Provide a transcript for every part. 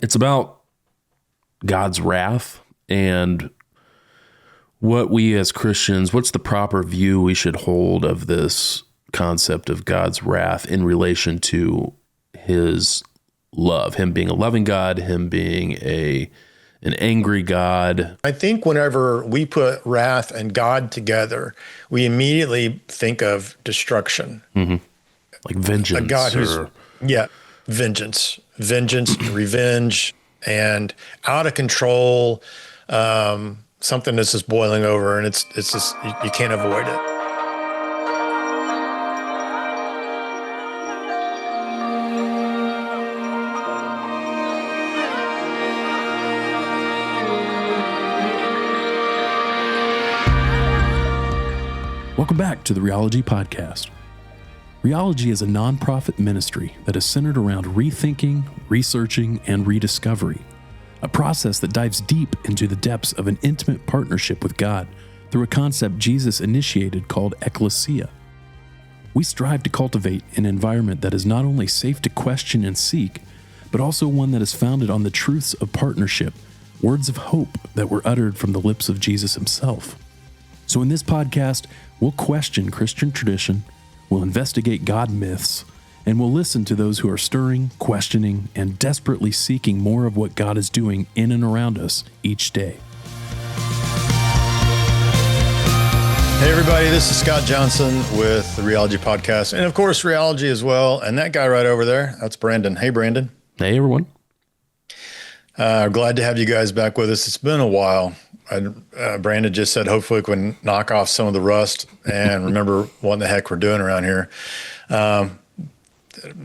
It's about God's wrath and what we as Christians, what's the proper view we should hold of this concept of God's wrath in relation to his love, him being a loving God, him being an angry God. I think whenever we put wrath and God together, we immediately think of destruction. Mm-hmm. Like vengeance. A God who's, vengeance, revenge, and out of control, something that's just boiling over, and it's just, you can't avoid it. Welcome back to the Reology Podcast. Reology is a nonprofit ministry that is centered around rethinking, researching, and rediscovery, a process that dives deep into the depths of an intimate partnership with God through a concept Jesus initiated called ecclesia. We strive to cultivate an environment that is not only safe to question and seek, but also one that is founded on the truths of partnership, words of hope that were uttered from the lips of Jesus himself. So in this podcast, we'll question Christian tradition, we'll investigate God myths, and we'll listen to those who are stirring, questioning, and desperately seeking more of what God is doing in and around us each day. Hey everybody, this is Scott Johnson with the Reology Podcast, and of course Reology as well. And that guy right over there, that's Brandon. Hey Brandon. Hey everyone. Glad to have you guys back with us. It's been a while. Brandon just said, hopefully we can knock off some of the rust and remember what in the heck we're doing around here.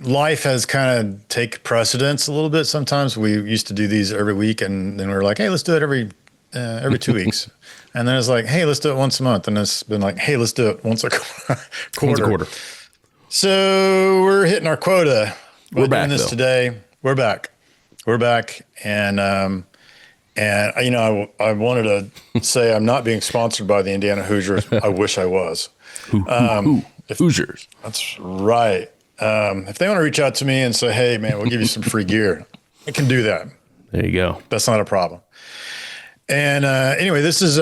Life has kind of taken precedence a little bit. Sometimes we used to do these every week, and then we were like, hey, let's do it every 2 weeks. And then it's like, hey, let's do it once a month. And it's been like, hey, let's do it once a quarter. Once a quarter. So we're hitting our quota. We're back doing this today. We're back. And you know, I wanted to say I'm not being sponsored by the Indiana Hoosiers. I wish I was. Hoosiers. That's right. If they want to reach out to me and say, hey, man, we'll give you some free gear, I can do that. There you go. That's not a problem. And anyway, this is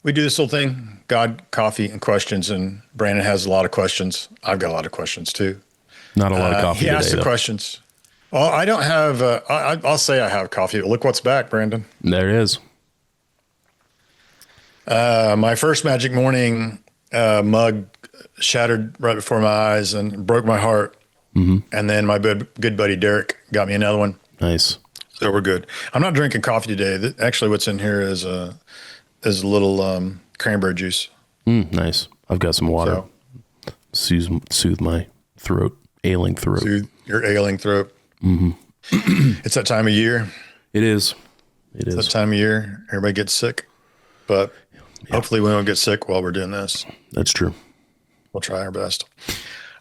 we do this little thing, God, coffee, and questions. And Brandon has a lot of questions. I've got a lot of questions too. Not a lot of coffee he asked today, the questions. Well, I don't have, I'll say I have coffee. Look what's back, Brandon. There it is. My first Magic Morning mug shattered right before my eyes and broke my heart. Mm-hmm. And then my good buddy Derek got me another one. Nice. So we're good. I'm not drinking coffee today. Actually, what's in here is a little cranberry juice. Nice. I've got some water. So, soothe my throat, ailing throat. Soothe your ailing throat. Mm-hmm. It's that time of year. It is. It's that time of year. Everybody gets sick, but hopefully we don't get sick while we're doing this. That's true. We'll try our best.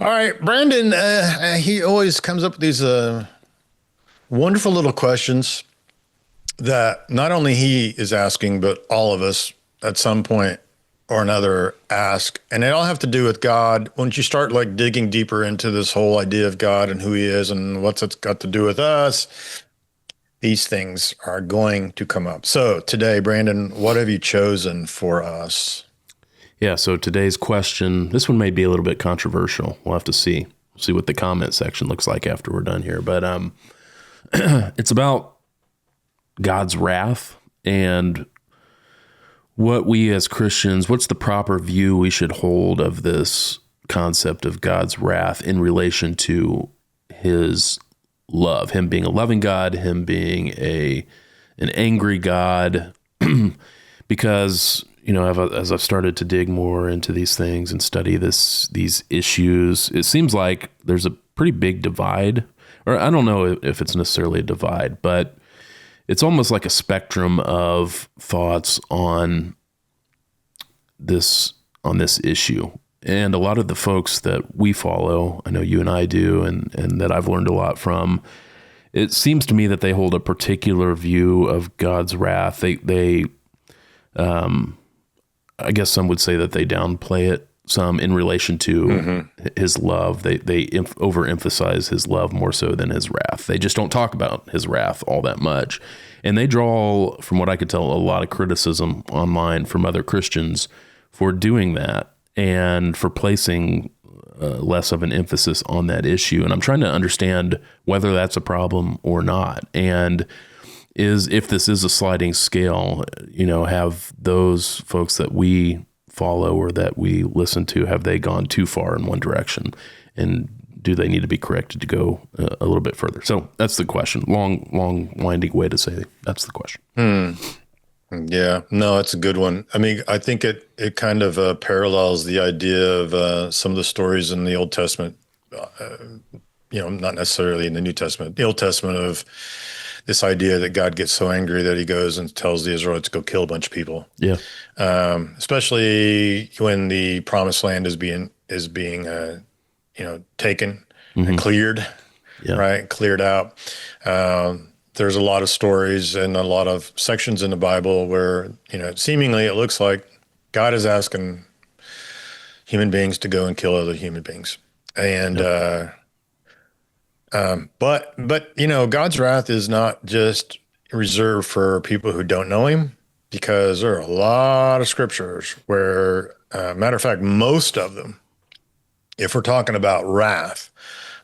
All right, Brandon, he always comes up with these wonderful little questions that not only he is asking, but all of us at some point or another ask. And they all have to do with God. Once you start like digging deeper into this whole idea of God and who he is and what's it's got to do with us, these things are going to come up. So today, Brandon, what have you chosen for us? Yeah, so today's question, this one may be a little bit controversial. We'll have to see. We'll see what the comment section looks like after we're done here. But it's about God's wrath and what we as Christians, what's the proper view we should hold of this concept of God's wrath in relation to his love, him being a loving God, him being an angry God, because, you know, as I've started to dig more into these things and study these issues, it seems like there's a pretty big divide, or I don't know if it's necessarily a divide, but it's almost like a spectrum of thoughts on this issue. And a lot of the folks that we follow, I know you and I do, and that I've learned a lot from, it seems to me that they hold a particular view of God's wrath. They I guess some would say that they downplay it some in relation to his love. They overemphasize his love more so than his wrath. They just don't talk about his wrath all that much. And they draw, from what I could tell, a lot of criticism online from other Christians for doing that and for placing less of an emphasis on that issue. And I'm trying to understand whether that's a problem or not. And if this is a sliding scale, have those folks that we follow or that we listen to, have they gone too far in one direction? And do they need to be corrected to go a little bit further? So that's the question. Long, winding way to say that's the question. Yeah, no, that's a good one. I mean, I think it kind of parallels the idea of some of the stories in the Old Testament, not necessarily in the New Testament, the Old Testament, of this idea that God gets so angry that he goes and tells the Israelites to go kill a bunch of people. Yeah. Especially when the promised land is being taken and cleared, right? Cleared out. There's a lot of stories and a lot of sections in the Bible where, seemingly it looks like God is asking human beings to go and kill other human beings. And, but God's wrath is not just reserved for people who don't know him, because there are a lot of scriptures where, matter of fact, most of them, if we're talking about wrath,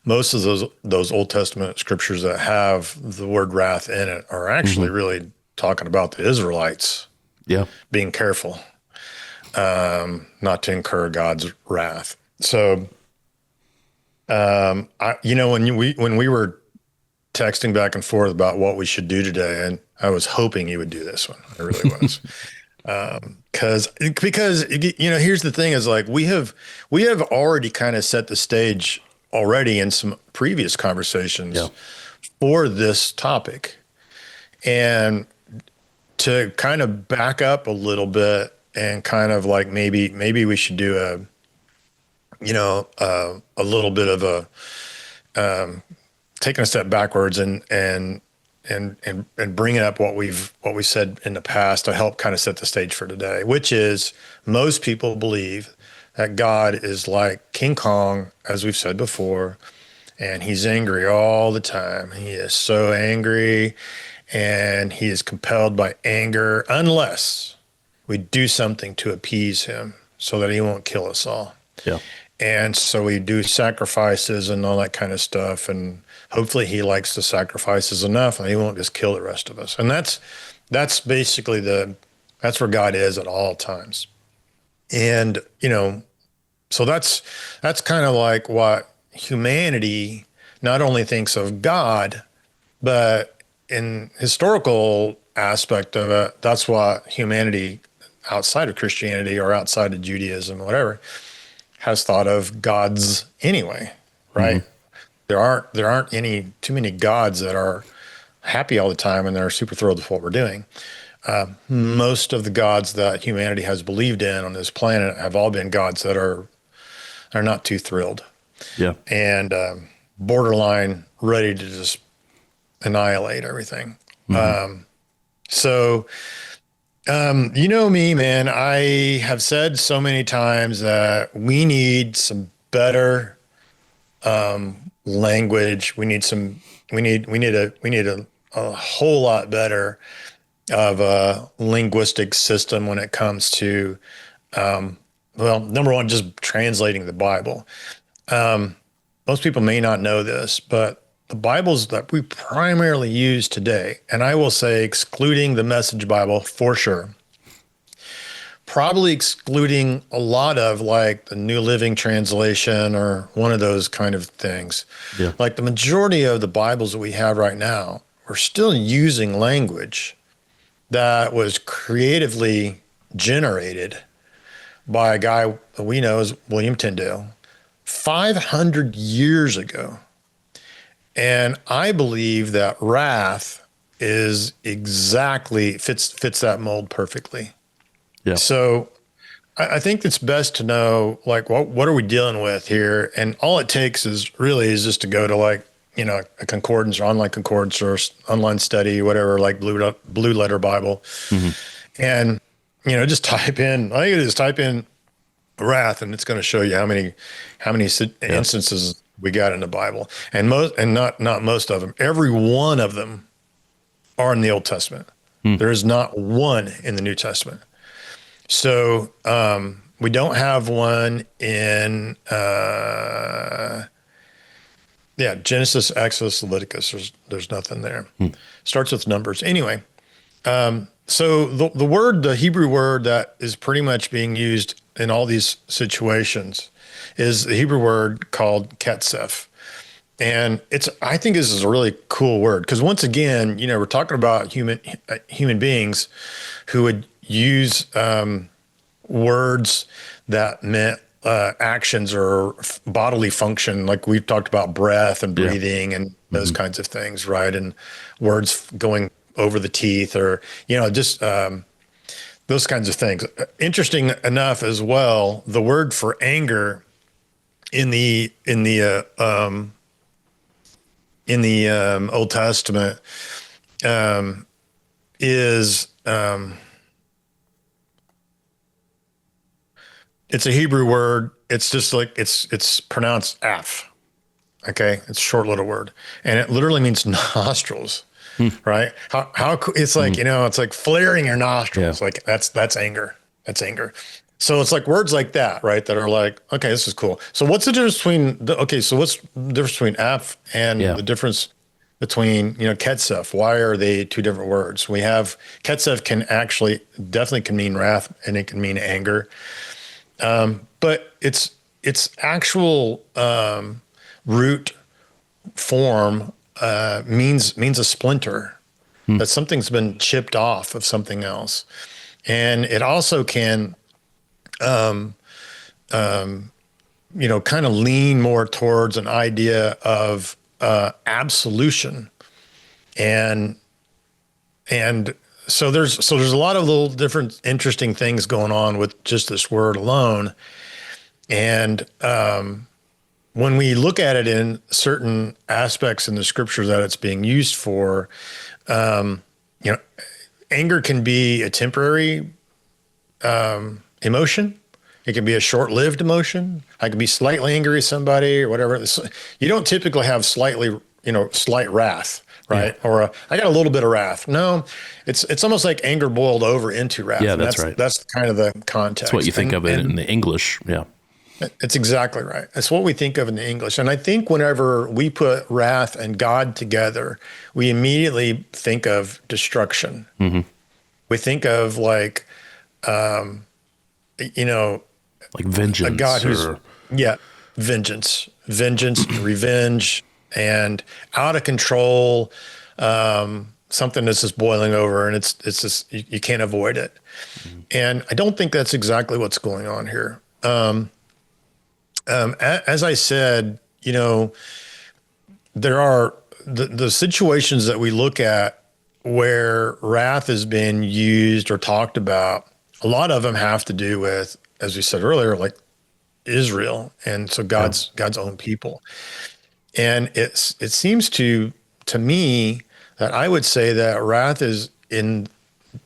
most of those Old Testament scriptures that have the word wrath in it are actually really talking about the Israelites being careful not to incur God's wrath. So, when we were texting back and forth about what we should do today, and I was hoping you would do this one. I really was. Because here's the thing: is like we have already kind of set the stage already in some previous conversations for this topic, and to kind of back up a little bit and kind of like maybe we should do a little bit of a taking a step backwards and bringing up what we said in the past to help kind of set the stage for today, which is most people believe that God is like King Kong, as we've said before, and he's angry all the time. He is so angry, and he is compelled by anger unless we do something to appease him so that he won't kill us all. Yeah. And so we do sacrifices and all that kind of stuff, and hopefully he likes the sacrifices enough and he won't just kill the rest of us. And that's basically that's where God is at all times. And, so that's kind of like what humanity not only thinks of God, but in historical aspect of it, that's what humanity outside of Christianity or outside of Judaism or whatever has thought of gods anyway, right? Mm-hmm. There aren't too many gods that are happy all the time and they're super thrilled with what we're doing. Most of the gods that humanity has believed in on this planet have all been gods that are not too thrilled. Yeah. And borderline ready to just annihilate everything. Mm-hmm. Me, man, I have said so many times that we need some better language. We need a whole lot better of a linguistic system when it comes to, number one, just translating the Bible. Most people may not know this, but the Bibles that we primarily use today, and I will say excluding the Message Bible for sure, probably excluding a lot of like the New Living Translation or one of those kind of things. Yeah. Like the majority of the Bibles that we have right now, we're still using language that was creatively generated by a guy that we know as William Tyndale 500 years ago. And I believe that wrath is exactly fits that mold perfectly. Yeah. So I think it's best to know, like, what are we dealing with here? And all it takes is just to go to like, a concordance or online study, whatever, like Blue Letter Bible. Mm-hmm. And, just type in wrath, and it's going to show you how many Yeah. instances we got in the Bible, and not most of them. Every one of them are in the Old Testament. Hmm. There is not one in the New Testament. So we don't have one in Genesis, Exodus, Leviticus. There's nothing there. Starts with Numbers. Anyway, so the Hebrew word that is pretty much being used in all these situations is the Hebrew word called ketsef. And I think this is a really cool word because once again, we're talking about human beings who would use words that meant actions or bodily function, like we've talked about breath and Yeah. breathing and those kinds of things, right? And words going over the teeth, or just those kinds of things. Interesting enough as well, the word for anger in the Old Testament is it's a Hebrew word. It's just like it's pronounced af. Okay, it's a short little word, and it literally means nostrils. Right? It's like it's like flaring your Yeah. nostrils. Like that's anger. That's anger. So it's like words like that, right? That are like, okay, this is cool. So what's the difference between so what's the difference between af and Yeah. the difference between ketsef? Why are they two different words? We have ketsef definitely can mean wrath, and it can mean anger. But its actual root form means a splinter, that something's been chipped off of something else, and it also can kind of lean more towards an idea of absolution, and so there's a lot of little different interesting things going on with just this word alone. And when we look at it in certain aspects in the scripture that it's being used for, anger can be a temporary emotion. It can be a short-lived emotion. I can be slightly angry at somebody or whatever. You don't typically have slight wrath, right? Yeah. Or I got a little bit of wrath. No, it's almost like anger boiled over into wrath. Yeah, And that's right. That's kind of the context. That's what you think of it And in the English. Yeah. it's exactly right. It's what we think of in the English. And I think whenever we put wrath and God together, we immediately think of destruction. Mm-hmm. We think of like, Like vengeance. a God who's, or vengeance, and revenge, and out of control, something that's just boiling over, and it's just, you can't avoid it. And I don't think that's exactly what's going on here. As I said, there are the situations that we look at where wrath has been used or talked about. A lot of them have to do with, as we said earlier, like Israel, and so God's own people. And it seems to me that I would say that wrath is in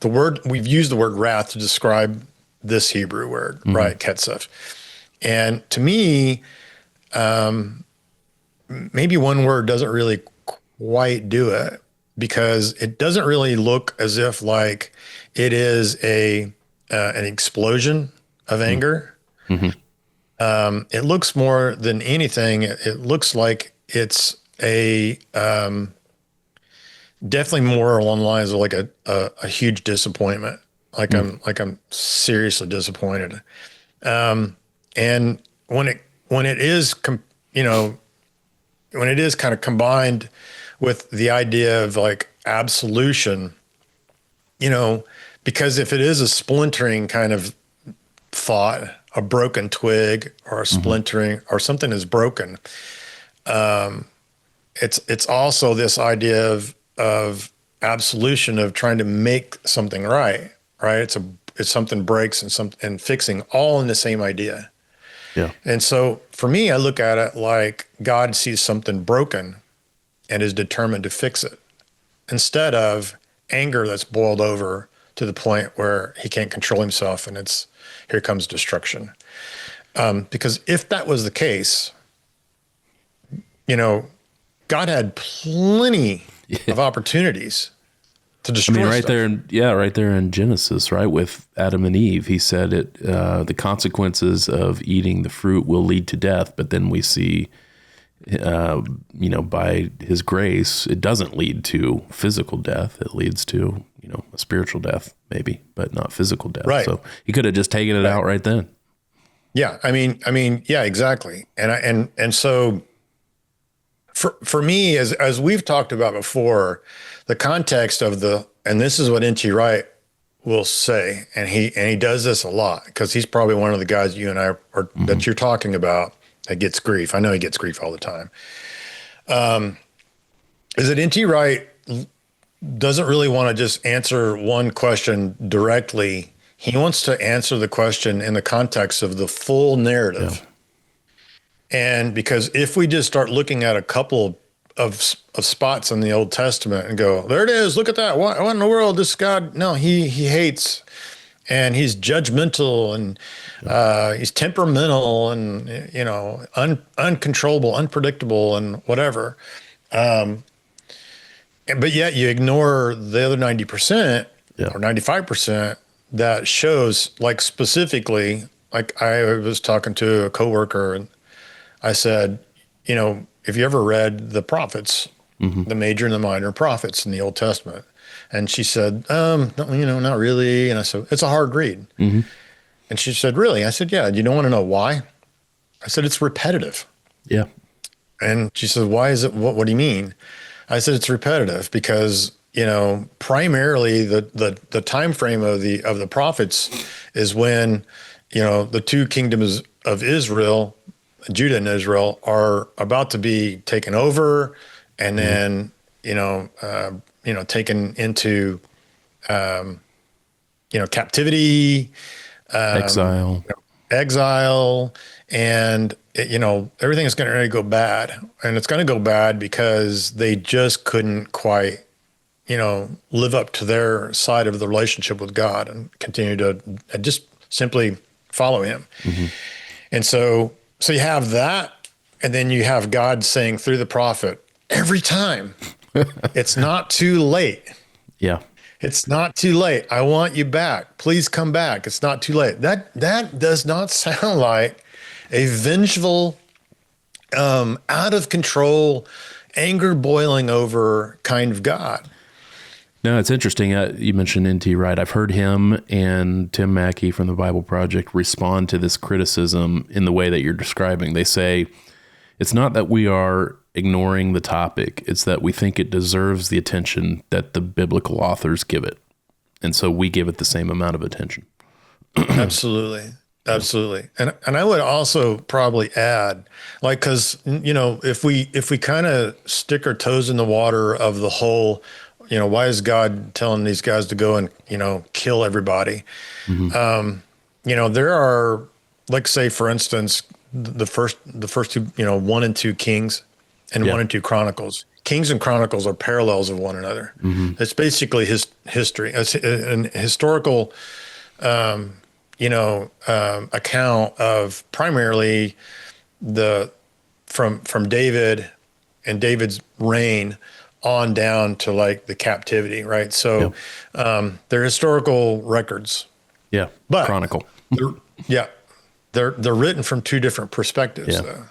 the word. We've used the word wrath to describe this Hebrew word, right? Ketsef. And to me, maybe one word doesn't really quite do it, because it doesn't really look as if like it is an explosion of anger. Mhm. It looks more than anything, it looks like it's definitely more along the lines of like a huge disappointment. Like I'm seriously disappointed. And when it is, when it is kind of combined with the idea of like absolution, because if it is a splintering kind of thought, a broken twig or a splintering or something is broken, it's also this idea of absolution, of trying to make something right. It's something breaks and fixing, all in the same idea. Yeah. And so for me, I look at it like God sees something broken and is determined to fix it, instead of anger that's boiled over to the point where he can't control himself, and here comes destruction. Because if that was the case, God had plenty of opportunities to destroy. Right there in Genesis, right, with Adam and Eve, he said the consequences of eating the fruit will lead to death. But then we see, by his grace, it doesn't lead to physical death. It leads to, a spiritual death, maybe, but not physical death. Right. So he could have just taken it out right then. Yeah. I mean, yeah, exactly. And so for me, as we've talked about before, the context of and this is what N.T. Wright will say, and he does this a lot, because he's probably one of the guys you and I are that you're talking about that gets grief. I know he gets grief all the time. Is that N.T. Wright doesn't really want to just answer one question directly. He wants to answer the question in the context of the full narrative. Yeah. And because if we just start looking at a couple of spots in the Old Testament and go, there it is, look at that. What in the world? This God, no, he hates, and he's judgmental, and he's temperamental, and, uncontrollable, unpredictable, and whatever. But yet you ignore the other 90% or 95% that shows, like, specifically, like I was talking to a coworker, and I said, if you ever read the prophets, the major and the minor prophets in the Old Testament, and she said, not really. And I said, it's a hard read. And she said, really? I said, yeah. You don't want to know why? I said, it's repetitive. Yeah. And she said, why is it? What do you mean? I said, it's repetitive because, primarily the time frame of the prophets is when, the two kingdoms of Israel, Judah and Israel, are about to be taken over, and then taken into captivity, exile, and everything is going to go bad, and it's going to go bad because they just couldn't quite live up to their side of the relationship with God and continue to just simply follow him. And so you have that, and then you have God saying through the prophet every time, it's not too late. Yeah. It's not too late. I want you back. Please come back. It's not too late. That does not sound like a vengeful, out of control, anger boiling over kind of God. No, it's interesting. You mentioned N.T. Wright. I've heard him and Tim Mackey from the Bible Project respond to this criticism in the way that you're describing. They say, it's not that we are ignoring the topic, it's that we think it deserves the attention that the biblical authors give it. And so we give it the same amount of attention. Absolutely. And I would also probably add, like, because, if we kind of stick our toes in the water of the whole, why is God telling these guys to go and, kill everybody? There are, like, say, for instance, the first two, 1 and 2 Kings and 1 and 2 Chronicles. Kings and Chronicles are parallels of one another. It's basically history. It's an historical, account of primarily from David and David's reign on down to, like, the captivity, right? So they're historical records. Yeah, but chronicle. They're written from two different perspectives. Yeah.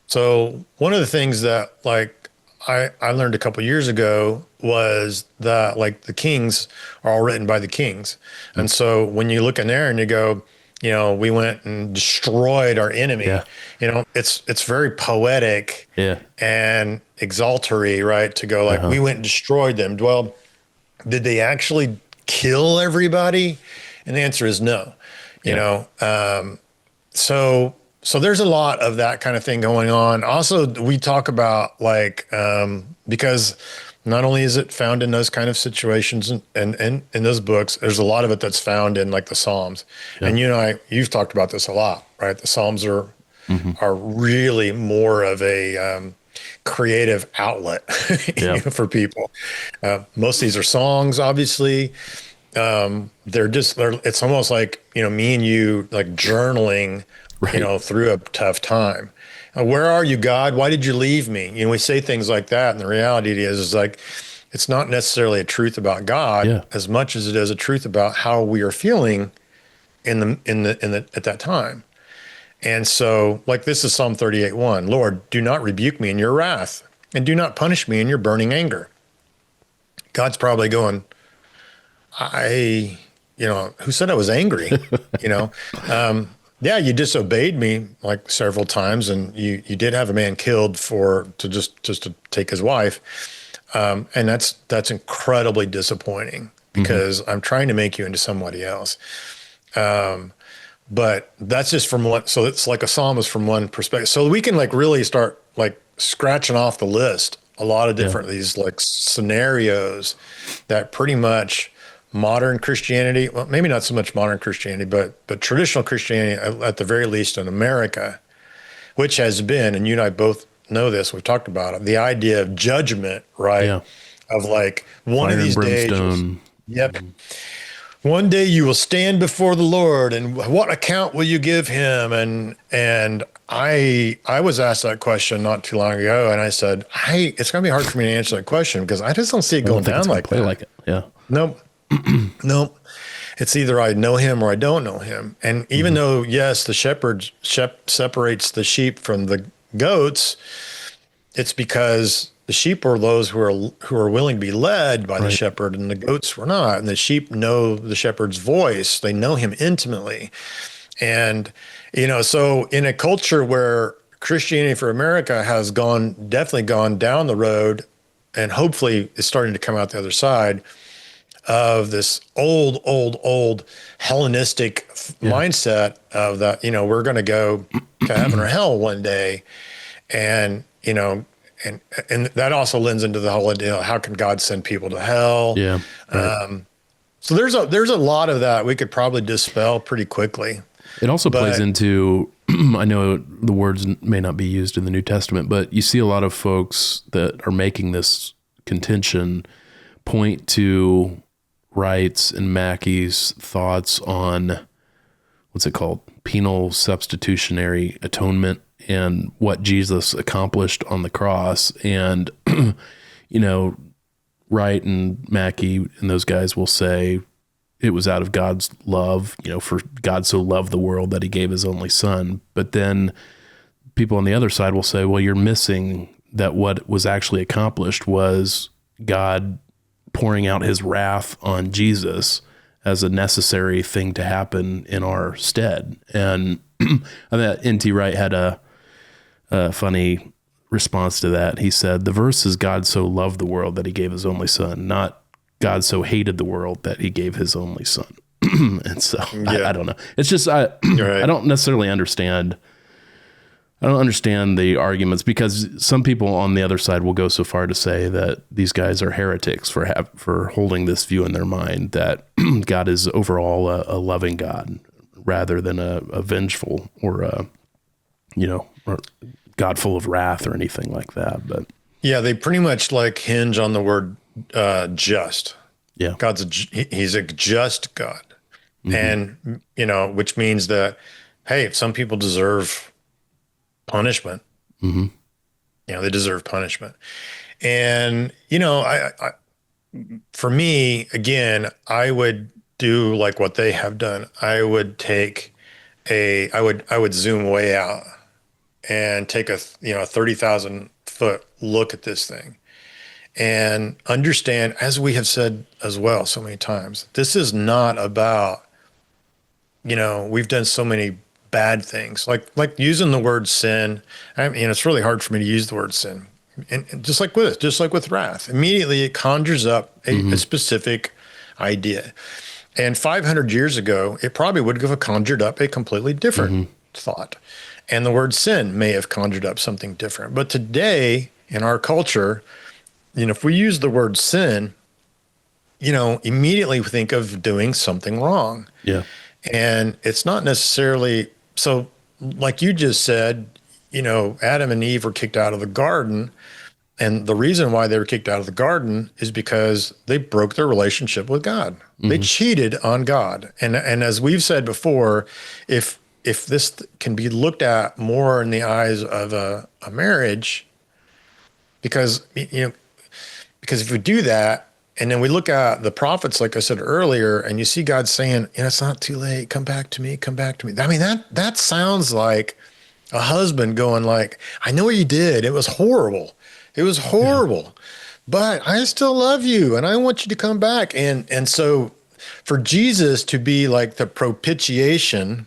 So one of the things that, like, I learned a couple years ago was that, like, the Kings are all written by the kings. And so when you look in there and you go, we went and destroyed our enemy, it's very poetic and exaltatory, right? To go, like, we went and destroyed them. Well, did they actually kill everybody? And the answer is no. So there's a lot of that kind of thing going on. Also, we talk about, like, because not only is it found in those kind of situations and in those books, there's a lot of it that's found in, like, the Psalms. And you've talked about this a lot, right? The Psalms are really more of a creative outlet for people. Most of these are songs, obviously, It's almost like, me and you like journaling, Right. through a tough time. Where are you, God? Why did you leave me? We say things like that. And the reality is like, it's not necessarily a truth about God Yeah. as much as it is a truth about how we are feeling at that time. And so, like, this is Psalm 38:1. Lord, do not rebuke me in your wrath, and do not punish me in your burning anger. God's probably going, who said I was angry? You know, yeah, you disobeyed me like several times, and you did have a man killed just to take his wife, and that's incredibly disappointing because I'm trying to make you into somebody else. But that's just from one. So it's like a psalm is from one perspective. So we can like really start like scratching off the list a lot of Yeah. different these like scenarios that pretty much modern Christianity, well, maybe not so much modern Christianity, but traditional Christianity at the very least in America, which has been, and you and I both know this, we've talked about it, the idea of judgment, right? Yeah. Of like one of Fire and these days, brimstone. yep, one day you will stand before the Lord, and what account will you give him? And I was asked that question not too long ago, and I said, it's going to be hard for me to answer that question because I just don't see it I don't going think it's down going to like play that. like it. Yeah. Nope. Nope. It's either I know him or I don't know him. And even though, yes, the shepherd separates the sheep from the goats, it's because the sheep are those who are willing to be led by the Right. shepherd, and the goats were not. And the sheep know the shepherd's voice; they know him intimately. And so in a culture where Christianity for America has definitely gone down the road, and hopefully is starting to come out the other side of this old Hellenistic Yeah. mindset of that, we're going to go to heaven or hell one day. And, and that also lends into the whole, how can God send people to hell? Yeah. Right. So there's a lot of that we could probably dispel pretty quickly. It also plays But into, I know the words may not be used in the New Testament, but you see a lot of folks that are making this contention point to Wright's and Mackey's thoughts on what's it called? Penal substitutionary atonement and what Jesus accomplished on the cross. And, Wright and Mackey and those guys will say it was out of God's love, for God so loved the world that he gave his only son. But then people on the other side will say, well, you're missing that what was actually accomplished was God pouring out his wrath on Jesus as a necessary thing to happen in our stead. And I thought N.T. Wright had a funny response to that. He said, the verse is God so loved the world that he gave his only son, not God so hated the world that he gave his only son. And so yeah, I don't know. It's just, I right. don't necessarily understand. I don't understand the arguments because some people on the other side will go so far to say that these guys are heretics for holding this view in their mind that God is overall a loving God rather than a vengeful or or God full of wrath or anything like that. But Yeah, they pretty much like hinge on the word just. yeah, He's a just God. And, which means that, hey, if some people deserve punishment, they deserve punishment. And, for me, again, I would do like what they have done. I would I would zoom way out and take a 30,000 foot look at this thing and understand, as we have said as well so many times, this is not about, we've done so many bad things, like using the word sin. I mean, it's really hard for me to use the word sin. And just like with wrath, immediately it conjures up a specific idea. And 500 years ago, it probably would have conjured up a completely different thought. And the word sin may have conjured up something different. But today, in our culture, if we use the word sin, immediately we think of doing something wrong. yeah, And it's not necessarily so, like you just said, Adam and Eve were kicked out of the garden. And the reason why they were kicked out of the garden is because they broke their relationship with God. They cheated on God. And as we've said before, if this can be looked at more in the eyes of a marriage, because because if we do that, and then we look at the prophets, like I said earlier, and you see God saying, it's not too late. Come back to me. Come back to me. I mean, that sounds like a husband going like, I know what you did. It was horrible. It was Yeah. horrible, but I still love you and I want you to come back. And so for Jesus to be like the propitiation,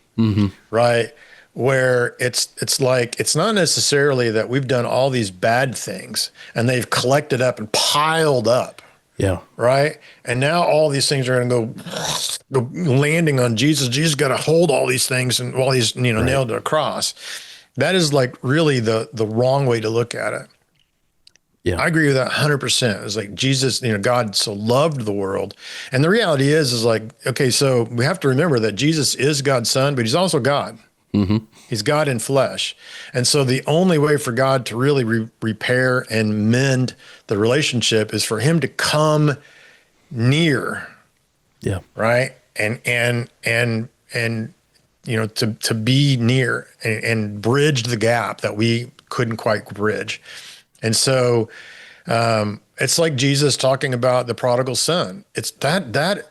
right? Where it's like, it's not necessarily that we've done all these bad things and they've collected up and piled up, Yeah. right? And now all these things are going to go landing on Jesus. Jesus got to hold all these things and while he's Right. nailed to a cross. That is like really the wrong way to look at it. Yeah. I agree with that 100%. It's like Jesus, God so loved the world. And the reality is like, okay, so we have to remember that Jesus is God's son, but he's also God. He's God in flesh. And so the only way for God to really repair and mend the relationship is for him to come near, Yeah. right? And to be near and bridge the gap that we couldn't quite bridge. And so it's like Jesus talking about the prodigal son. It's that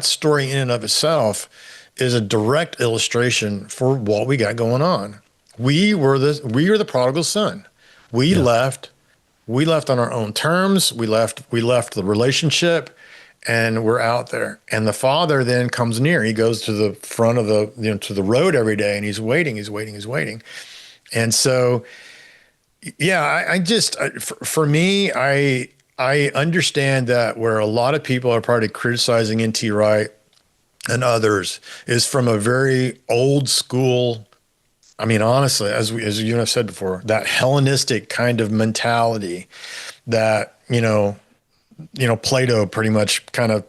story in and of itself is a direct illustration for what we got going on. We were the prodigal son. We Yeah. left on our own terms. We left the relationship and we're out there. And the father then comes near. He goes to the front of to the road every day and he's waiting. And so, yeah, for me, I understand that where a lot of people are probably criticizing N.T. Wright and others is from a very old school. I mean, honestly, as you have said before, that Hellenistic kind of mentality that Plato pretty much kind of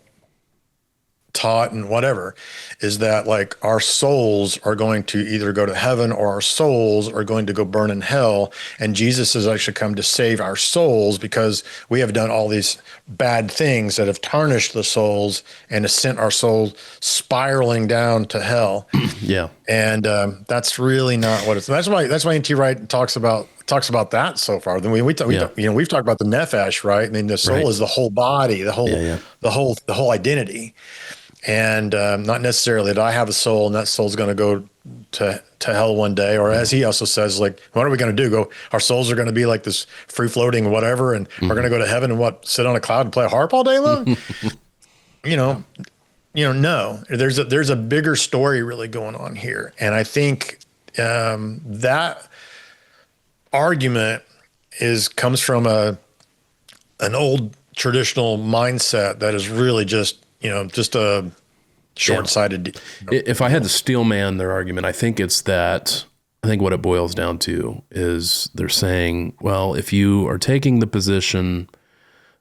taught and whatever, is that like our souls are going to either go to heaven or our souls are going to go burn in hell. And Jesus has actually come to save our souls because we have done all these bad things that have tarnished the souls and has sent our souls spiraling down to hell. Yeah. And that's really not what it's. That's why N.T. Wright talks about that so far. Then we've talked about the nephesh, right? I mean, the soul Right. is the whole body, the whole identity. And not necessarily that I have a soul and that soul's going to go to hell one day, or as he also says, like, what are we going to do? Our souls are going to be like this free floating whatever, and we're going to go to heaven and sit on a cloud and play a harp all day long? No. There's a bigger story really going on here, and I think that argument comes from an old traditional mindset that is really just a short-sighted. If I had to steel man their argument, I think what it boils down to is they're saying, well, if you are taking the position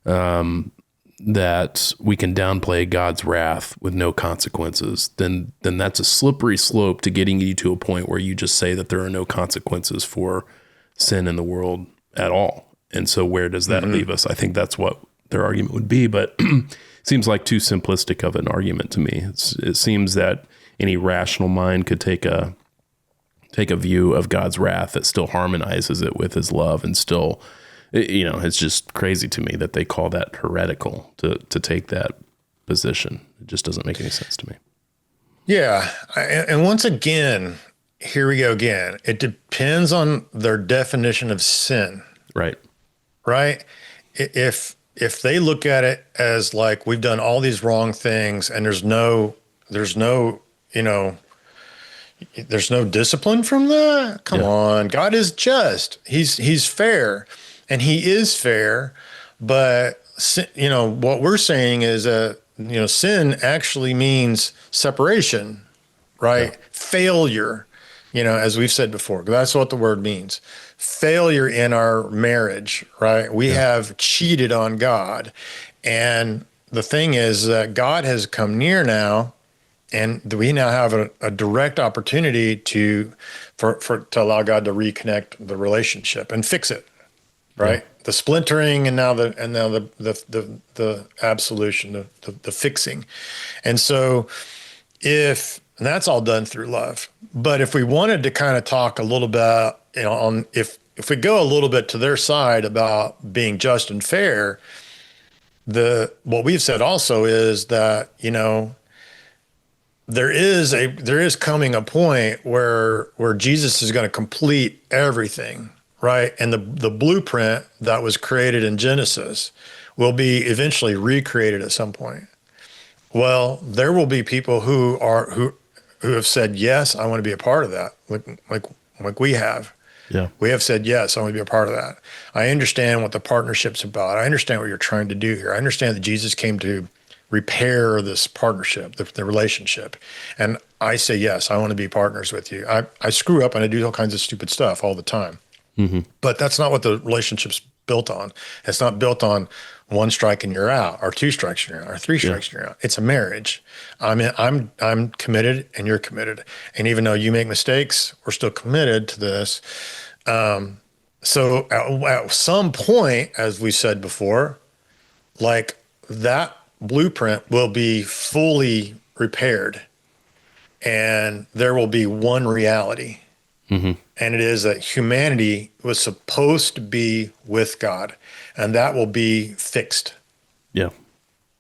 that we can downplay God's wrath with no consequences, then that's a slippery slope to getting you to a point where you just say that there are no consequences for sin in the world at all. And so where does that leave us? I think that's what their argument would be, but seems like too simplistic of an argument to me. It seems that any rational mind could take a view of God's wrath that still harmonizes it with his love, and still, it's just crazy to me that they call that heretical to take that position. It just doesn't make any sense to me. Yeah. And once again, here we go again. It depends on their definition of sin. Right. Right. If they look at it as like we've done all these wrong things and there's no discipline from that. Come on. God is just, he's fair, and he is fair. But what we're saying is sin actually means separation, right? Yeah. Failure, as we've said before, that's what the word means. Failure in our marriage, right? We have cheated on God. And the thing is that God has come near now, and we now have a direct opportunity to allow God to reconnect the relationship and fix it. Yeah. right? The splintering and now the absolution, the fixing. And so and that's all done through love. But if we wanted to kind of talk a little bit, on if we go a little bit to their side about being just and fair, what we've said also is that, there is coming a point where Jesus is going to complete everything, right? And the blueprint that was created in Genesis will be eventually recreated at some point. Well, there will be people who have said, yes, I want to be a part of that, like we have. Yeah. We have said, yes, I want to be a part of that. I understand what the partnership's about. I understand what you're trying to do here. I understand that Jesus came to repair this partnership, the relationship. And I say, yes, I want to be partners with you. I screw up and I do all kinds of stupid stuff all the time. But that's not what the relationship's built on. It's not built on one strike and you're out, or two strikes and you're out, or three strikes and you're out. It's a marriage. I'm committed and you're committed. And even though you make mistakes, we're still committed to this. So at some point, as we said before, like that blueprint will be fully repaired and there will be one reality. And it is that humanity was supposed to be with God, and that will be fixed. Yeah.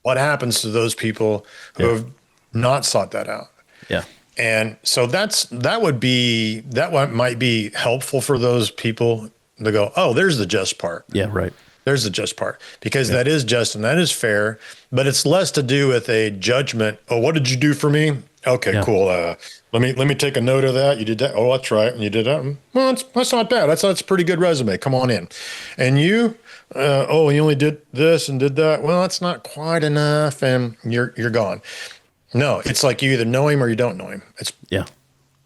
What happens to those people who have not sought that out? Yeah. And so that might be helpful for those people to go, oh, there's the just part. Yeah. Right. There's the just part, because that is just and that is fair, but it's less to do with a judgment. Oh, what did you do for me? Okay, cool. Let me take a note of that. You did that. Oh, that's right. And you did that. Well, that's not bad. That's a pretty good resume. Come on in. And you, you only did this and did that. Well, that's not quite enough. And you're gone. No, it's like you either know him or you don't know him. It's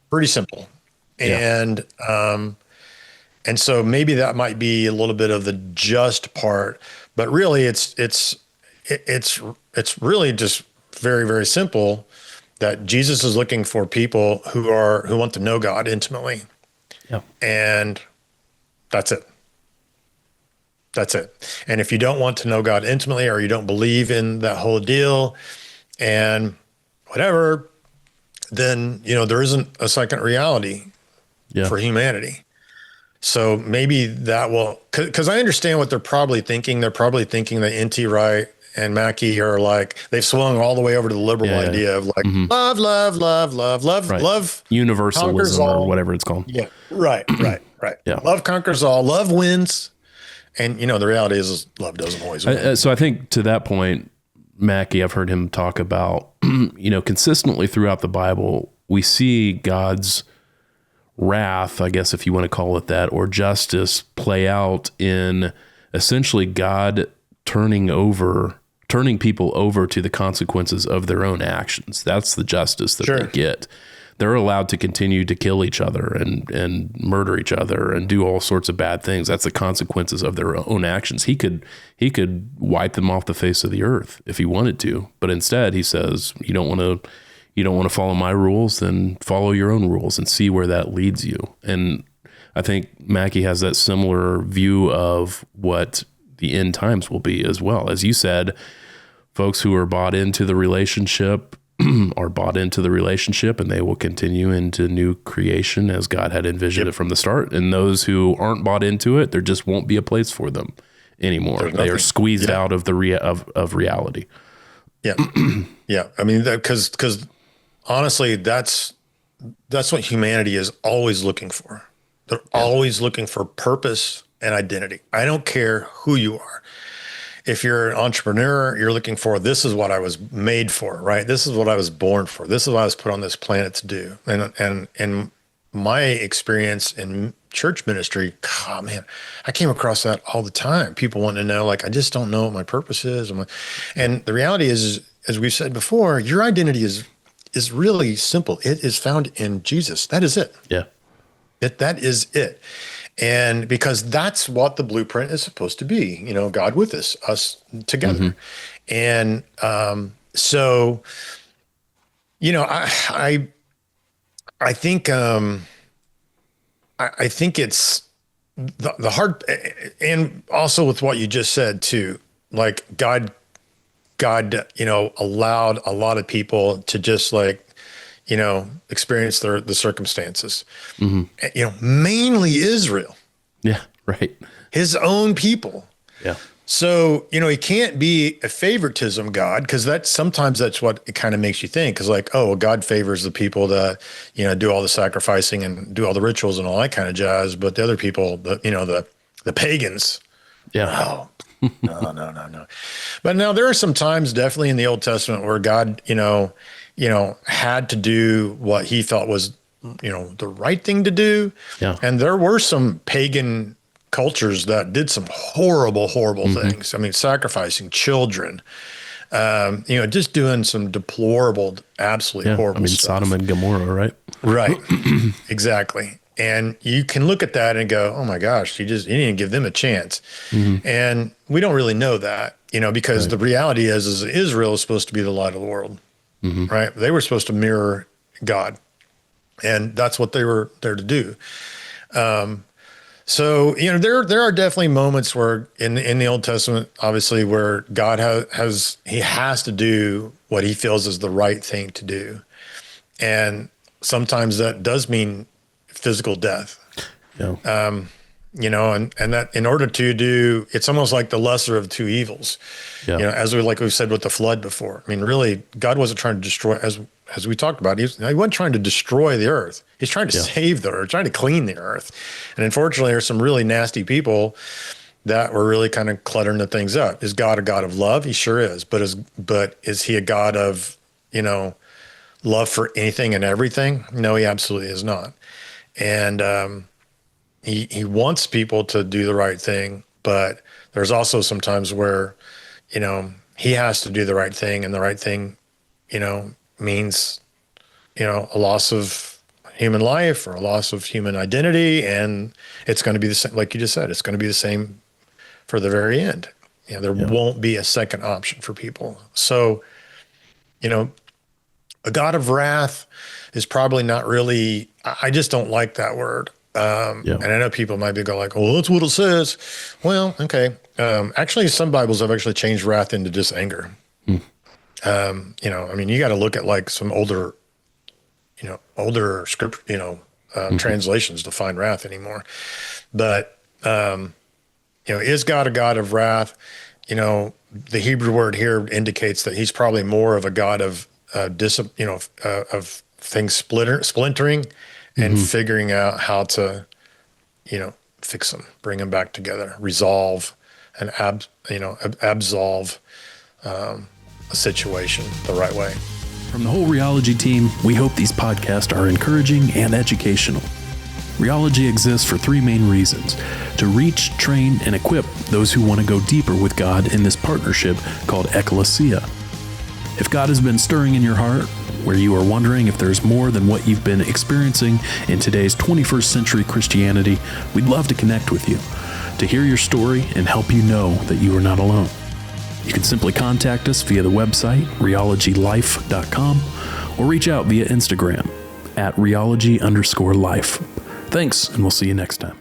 pretty simple. And, and so maybe that might be a little bit of the just part, but really it's really just very, very simple, that Jesus is looking for people who want to know God intimately. Yeah. And that's it. That's it. And if you don't want to know God intimately, or you don't believe in that whole deal and whatever, then, there isn't a second reality for humanity. So maybe that will, because I understand what they're probably thinking. They're probably thinking that N.T. Wright and Mackey are like, they've swung all the way over to the liberal idea of like, love, love, love, love, love, love. Universalism or whatever it's called. Yeah. Right. Yeah. Love conquers all. Love wins. And, the reality is love doesn't always win. So I think to that point, Mackey, I've heard him talk about, consistently throughout the Bible, we see God's wrath, I guess, if you want to call it that, or justice play out in essentially God turning people over to the consequences of their own actions. That's the justice that they get. They're allowed to continue to kill each other and murder each other and do all sorts of bad things. That's the consequences of their own actions. He could wipe them off the face of the earth if he wanted to, but instead he says, you don't want to follow my rules, then follow your own rules and see where that leads you. And I think Mackey has that similar view of what the end times will be as well. As you said, folks who are bought into the relationship are bought into the relationship, and they will continue into new creation as God had envisioned it from the start. And those who aren't bought into it, there just won't be a place for them anymore. They are squeezed out of the of reality. Yeah. Yeah. I mean, because honestly, that's what humanity is always looking for. They're always looking for purpose and identity. I don't care who you are. If you're an entrepreneur, you're looking for, this is what I was made for, right? This is what I was born for. This is what I was put on this planet to do. And my experience in church ministry, oh man, I came across that all the time. People want to know, like, I just don't know what my purpose is. And the reality is, as we've said before, your identity is really simple. It is found in Jesus. That is it. Yeah. That is it. And because that's what the blueprint is supposed to be, God with us together. And so, I think it's the hard, and also with what you just said too, like God, allowed a lot of people to just like, experience the circumstances, mainly Israel, Yeah. Right. his own people. Yeah. So, he can't be a favoritism God, because sometimes that's what it kind of makes you think, is like, oh, well, God favors the people that, do all the sacrificing and do all the rituals and all that kind of jazz. But the other people, the pagans, Yeah. no. But now there are some times definitely in the Old Testament where God, had to do what he thought was, the right thing to do. Yeah. And there were some pagan cultures that did some horrible things. I mean, sacrificing children, just doing some deplorable, absolutely horrible stuff. Sodom and Gomorrah, right? Right. Exactly. And you can look at that and go, oh my gosh, you didn't give them a chance. And we don't really know that, because the reality is Israel is supposed to be the light of the world, right? They were supposed to mirror God, and that's what they were there to do. So, there are definitely moments where in the Old Testament, obviously, where God has to do what he feels is the right thing to do. And sometimes that does mean physical death. Yeah. And that in order to do, it's almost like the lesser of two evils. Yeah. As we've said with the flood before. I mean, really, God wasn't trying to destroy, as we talked about, he wasn't trying to destroy the earth. He's trying to save the earth, trying to clean the earth. And unfortunately, there's some really nasty people that were really kind of cluttering the things up. Is God a God of love? He sure is. But is he a God of, love for anything and everything? No, he absolutely is not. And he wants people to do the right thing, but there's also some times where, he has to do the right thing, and the right thing, means, a loss of human life or a loss of human identity. And it's going to be the same, like you just said, it's going to be the same for the very end. There won't be a second option for people. So, a God of wrath is probably not really, I just don't like that word. And I know people might be going like, oh, that's what it says. Well, okay. Actually, some Bibles have actually changed wrath into just anger. You got to look at like some older script, translations to find wrath anymore. But, is God a God of wrath? The Hebrew word here indicates that he's probably more of a God of, of things splintering and figuring out how to, fix them, bring them back together, resolve and absolve a situation the right way. From the whole Rheology team, we hope these podcasts are encouraging and educational. Rheology exists for three main reasons: to reach, train, and equip those who want to go deeper with God in this partnership called ecclesia. If God has been stirring in your heart, where you are wondering if there's more than what you've been experiencing in today's 21st century Christianity, we'd love to connect with you, to hear your story and help you know that you are not alone. You can simply contact us via the website, rheologylife.com, or reach out via Instagram at rheology_life. Thanks, and we'll see you next time.